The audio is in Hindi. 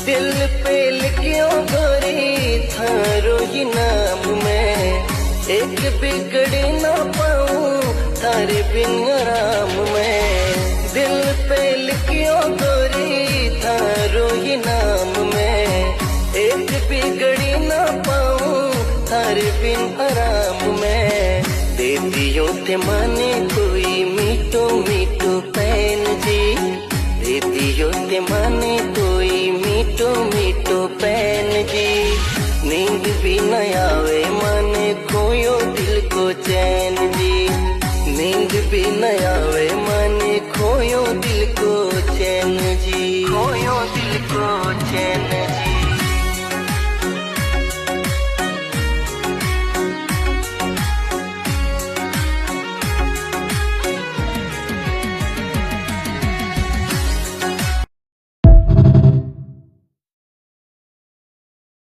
दिल पे लिखियो गोरी थारो ही नाम में, एक बिगड़ ना पाऊं थारे बिन आराम में। दिल पे लिखियो गोरी थारो ही नाम में, एक बिगड़ ना पाऊं थारे बिन आराम में। दे दियो ते माने कोई मीठो मीठो पैन जी, दे दियो ते माने कोई मीठो मीठो पैन जी। नींद भी न आवे माने खोयो दिल को चैन जी, नींद भी न आवे माने खोयो दिल को चैन जी।